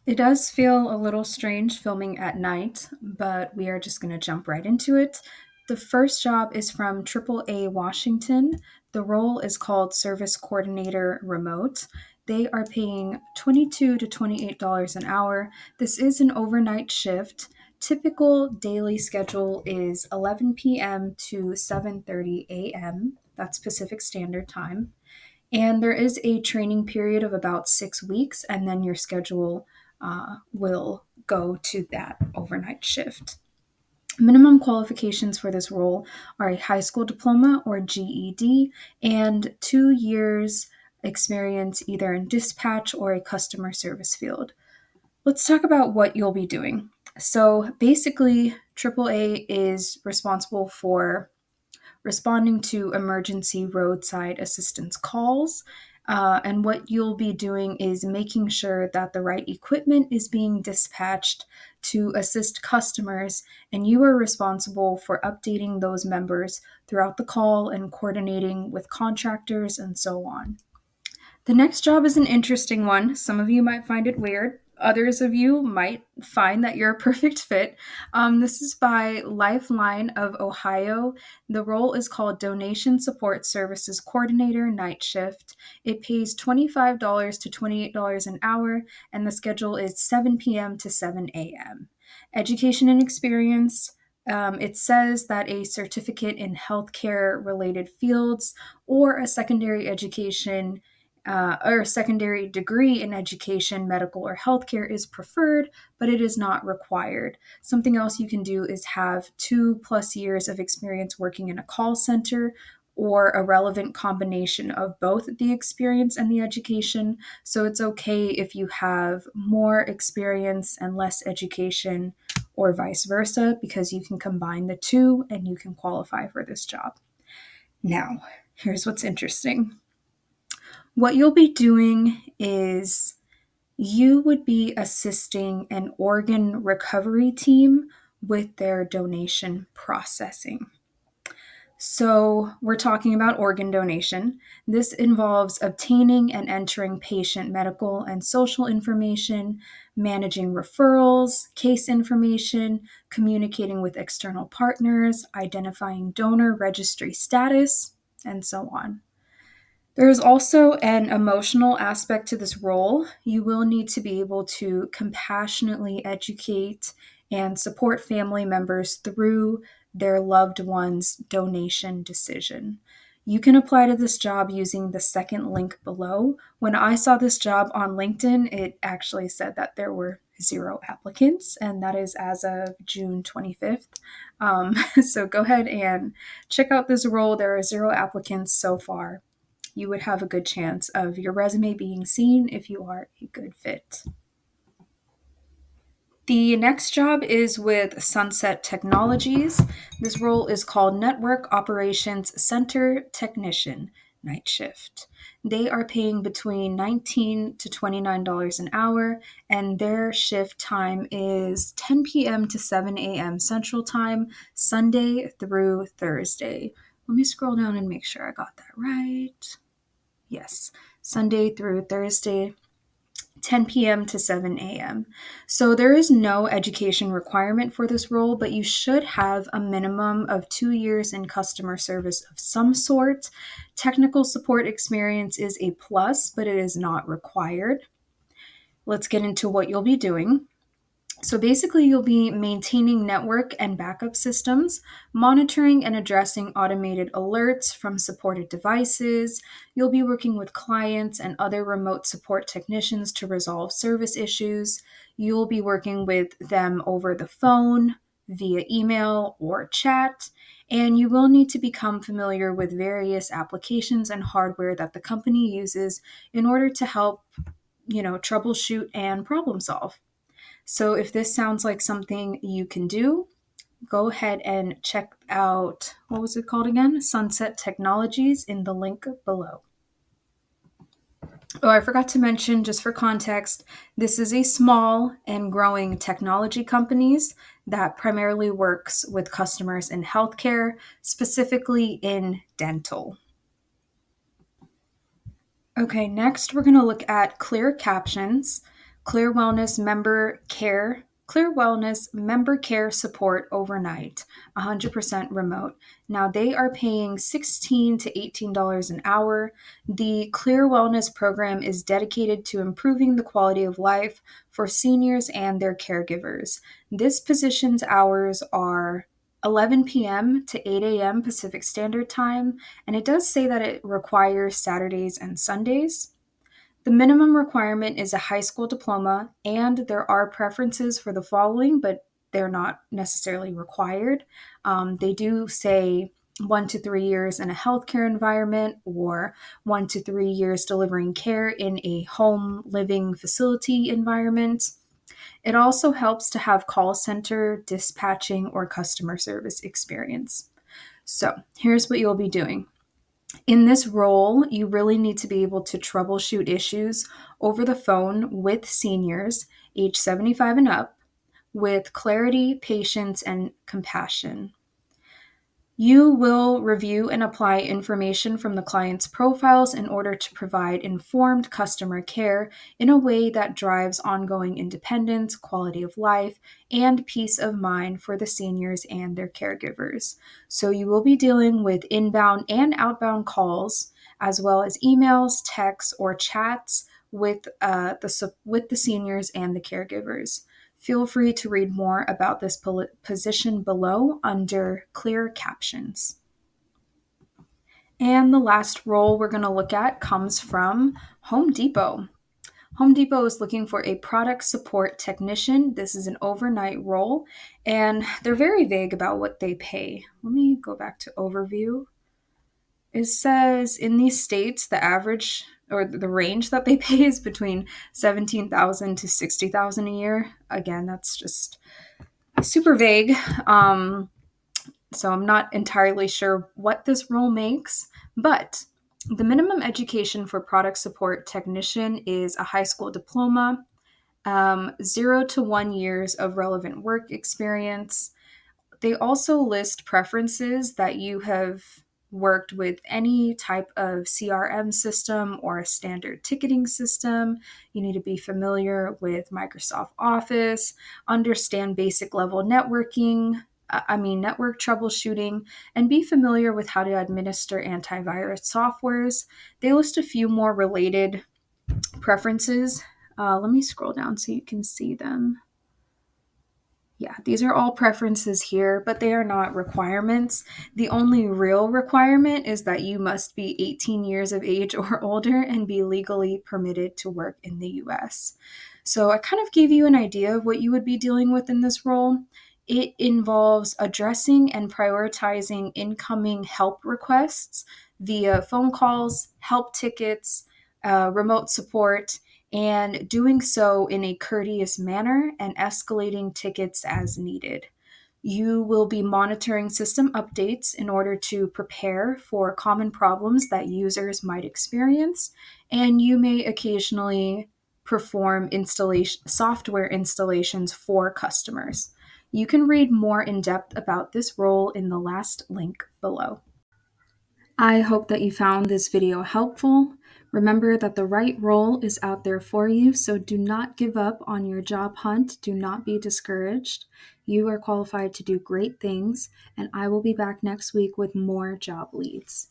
It does feel a little strange filming at night, but we are just going to jump right into it. The first job is from AAA Washington. The role is called Service Coordinator Remote. They are paying $22 to $28 an hour. This is an overnight shift. Typical daily schedule is 11 p.m. to 7:30 a.m. That's Pacific Standard Time. And there is a training period of about 6 weeks, and then your schedule will go to that overnight shift. Minimum qualifications for this role are a high school diploma or GED and 2 years experience either in dispatch or a customer service field. Let's talk about what you'll be doing. So basically, AAA is responsible for responding to emergency roadside assistance calls. And what you'll be doing is making sure that the right equipment is being dispatched to assist customers, and you are responsible for updating those members throughout the call and coordinating with contractors and so on. The next job is an interesting one. Some of you might find it weird. Others of you might find that you're a perfect fit. This is by Lifeline of Ohio. The role is called Donation Support Services Coordinator Night Shift. It pays $25 to $28 an hour, and the schedule is 7 p.m. to 7 a.m. Education and experience. It says that a certificate in healthcare related fields or a secondary education or a secondary degree in education, medical, or healthcare is preferred, but it is not required. Something else you can do is have 2+ years of experience working in a call center or a relevant combination of both the experience and the education. So it's okay if you have more experience and less education, or vice versa, because you can combine the two and you can qualify for this job. Now, here's what's interesting. What you'll be doing is you would be assisting an organ recovery team with their donation processing. So, we're talking about organ donation. This involves obtaining and entering patient medical and social information, managing referrals, case information, communicating with external partners, identifying donor registry status, and so on. There is also an emotional aspect to this role. You will need to be able to compassionately educate and support family members through their loved one's donation decision. You can apply to this job using the second link below. When I saw this job on LinkedIn, it actually said that there were 0 applicants, and that is as of June 25th. So go ahead and check out this role. There are 0 applicants so far. You would have a good chance of your resume being seen if you are a good fit. The next job is with Sunset Technologies. This role is called Network Operations Center Technician Night Shift. They are paying between $19 to $29 an hour, and their shift time is 10 p.m. to 7 a.m. Central Time, Sunday through Thursday. Let me scroll down and make sure I got that right. Yes, Sunday through Thursday, 10 p.m. to 7 a.m. So there is no education requirement for this role, but you should have a minimum of 2 years in customer service of some sort. Technical support experience is a plus, but it is not required. Let's get into what you'll be doing. So basically, you'll be maintaining network and backup systems, monitoring and addressing automated alerts from supported devices. You'll be working with clients and other remote support technicians to resolve service issues. You'll be working with them over the phone, via email, or chat. And you will need to become familiar with various applications and hardware that the company uses in order to help, troubleshoot and problem solve. So if this sounds like something you can do, go ahead and check out, what was it called again? Sunset Technologies in the link below. Oh, I forgot to mention, just for context, this is a small and growing technology companies that primarily works with customers in healthcare, specifically in dental. Okay, next we're going to look at ClearCaptions. ClearWellness member care support overnight, 100% remote. Now they are paying $16 to $18 an hour. The Clear Wellness program is dedicated to improving the quality of life for seniors and their caregivers. This position's hours are 11 p.m. to 8 a.m. Pacific Standard Time, and it does say that it requires Saturdays and Sundays. The minimum requirement is a high school diploma, and there are preferences for the following, but they're not necessarily required. They do say 1 to 3 years in a healthcare environment or 1 to 3 years delivering care in a home living facility environment. It also helps to have call center, dispatching, or customer service experience. So here's what you'll be doing. In this role, you really need to be able to troubleshoot issues over the phone with seniors age 75 and up with clarity, patience, and compassion. You will review and apply information from the client's profiles in order to provide informed customer care in a way that drives ongoing independence, quality of life, and peace of mind for the seniors and their caregivers. So you will be dealing with inbound and outbound calls, as well as emails, texts, or chats with the seniors and the caregivers. Feel free to read more about this position below under ClearCaptions. And the last role we're going to look at comes from Home Depot. Home Depot is looking for a product support technician. This is an overnight role, and they're very vague about what they pay. Let me go back to overview. It says in these states, the average or the range that they pay is between $17,000 to $60,000 a year. Again, that's just super vague. So I'm not entirely sure what this role makes, but the minimum education for product support technician is a high school diploma, 0 to 1 years of relevant work experience. They also list preferences that you have worked with any type of CRM system or a standard ticketing system. You need to be familiar with Microsoft Office, understand basic level network troubleshooting, and be familiar with how to administer antivirus softwares. They list a few more related preferences. Let me scroll down so you can see them. Yeah, these are all preferences here, but they are not requirements. The only real requirement is that you must be 18 years of age or older and be legally permitted to work in the US. So I kind of gave you an idea of what you would be dealing with in this role. It involves addressing and prioritizing incoming help requests via phone calls, help tickets, remote support, and doing so in a courteous manner and escalating tickets as needed. You will be monitoring system updates in order to prepare for common problems that users might experience, and you may occasionally perform software installations for customers. You can read more in depth about this role in the last link below. I hope that you found this video helpful. Remember that the right role is out there for you, so do not give up on your job hunt. Do not be discouraged. You are qualified to do great things, and I will be back next week with more job leads.